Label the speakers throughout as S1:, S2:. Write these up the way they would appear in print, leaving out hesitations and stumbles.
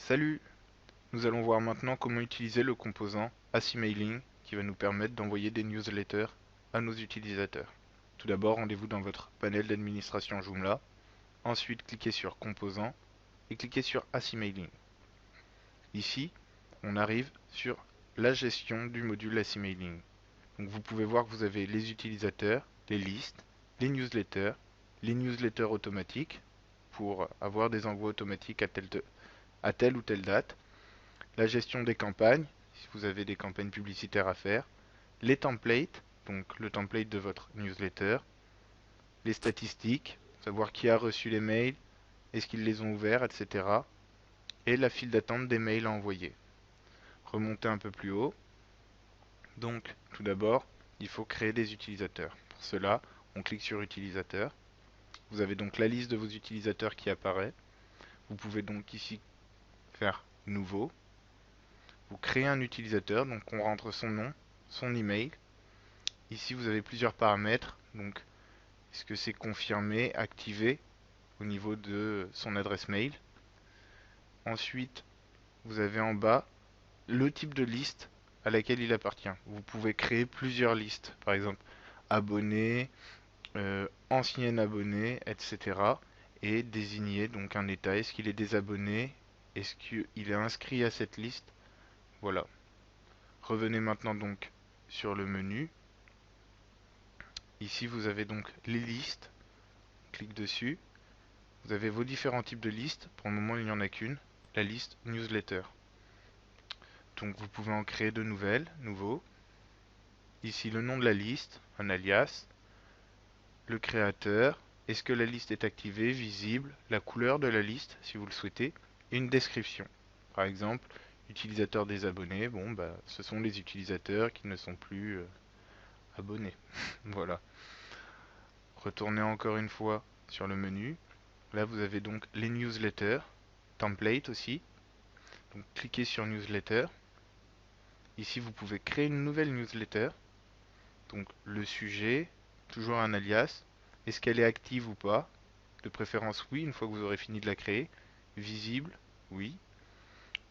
S1: Salut! Nous allons voir maintenant comment utiliser le composant Acimailing qui va nous permettre d'envoyer des newsletters à nos utilisateurs. Tout d'abord, rendez-vous dans votre panel d'administration Joomla. Ensuite, cliquez sur Composants et cliquez sur Acimailing. Ici, on arrive sur la gestion du module Acimailing. Donc vous pouvez voir que vous avez les utilisateurs, les listes, les newsletters automatiques pour avoir des envois automatiques à telle ou telle date, la gestion des campagnes, si vous avez des campagnes publicitaires à faire, les templates, donc le template de votre newsletter, les statistiques, savoir qui a reçu les mails, est-ce qu'ils les ont ouverts, etc. Et la file d'attente des mails à envoyer. Remontez un peu plus haut. Donc, tout d'abord, il faut créer des utilisateurs. Pour cela, on clique sur Utilisateur. Vous avez donc la liste de vos utilisateurs qui apparaît. Vous pouvez donc ici faire Nouveau. Vous créez un utilisateur, donc on rentre son nom, son email. Ici, vous avez plusieurs paramètres. Donc, est-ce que c'est confirmé, activé au niveau de son adresse mail. Ensuite, vous avez en bas le type de liste à laquelle il appartient. Vous pouvez créer plusieurs listes, par exemple abonné, ancien abonné, etc. Et désigner donc un état. Est-ce qu'il est désabonné? Est-ce qu'il est inscrit à cette liste? Voilà. Revenez maintenant donc sur le menu. Ici, vous avez donc les listes. Clique dessus. Vous avez vos différents types de listes. Pour le moment, il n'y en a qu'une. La liste newsletter. Donc, vous pouvez en créer de nouvelles, nouveaux. Ici, le nom de la liste, un alias. Le créateur. Est-ce que la liste est activée, visible? La couleur de la liste, si vous le souhaitez. Et une description. Par exemple, utilisateurs désabonnés. Bon, bah, ce sont les utilisateurs qui ne sont plus abonnés. Voilà. Retournez encore une fois sur le menu. Là, vous avez donc les newsletters, template aussi. Donc, cliquez sur newsletter. Ici, vous pouvez créer une nouvelle newsletter. Donc, le sujet, toujours un alias. Est-ce qu'elle est active ou pas? De préférence, oui, une fois que vous aurez fini de la créer. Visible, oui.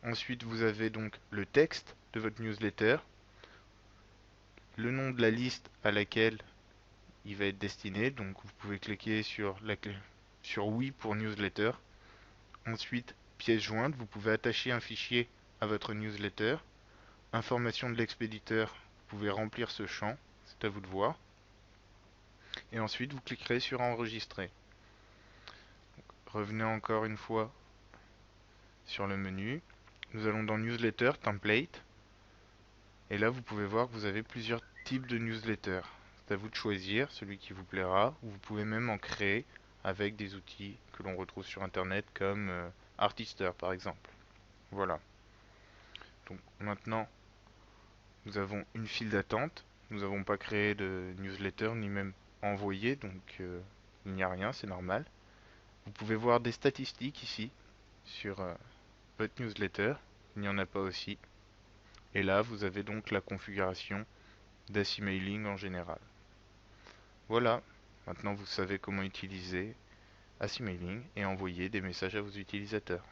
S1: Ensuite, vous avez donc le texte de votre newsletter, le nom de la liste à laquelle il va être destiné. Donc, vous pouvez cliquer sur oui pour newsletter. Ensuite, pièce jointe, vous pouvez attacher un fichier à votre newsletter. Information de l'expéditeur, vous pouvez remplir ce champ, c'est à vous de voir. Et ensuite, vous cliquerez sur enregistrer. Revenez encore une fois sur le menu. Nous allons dans newsletter, template. Et là, vous pouvez voir que vous avez plusieurs types de newsletters. C'est à vous de choisir celui qui vous plaira. Ou vous pouvez même en créer avec des outils que l'on retrouve sur Internet comme Artister par exemple. Voilà. Donc maintenant, nous avons une file d'attente. Nous n'avons pas créé de newsletter ni même envoyé, donc il n'y a rien, c'est normal. Vous pouvez voir des statistiques ici sur votre newsletter. Il n'y en a pas aussi. Et là, vous avez donc la configuration d'Acimailing en général. Voilà. Maintenant, vous savez comment utiliser Acimailing et envoyer des messages à vos utilisateurs.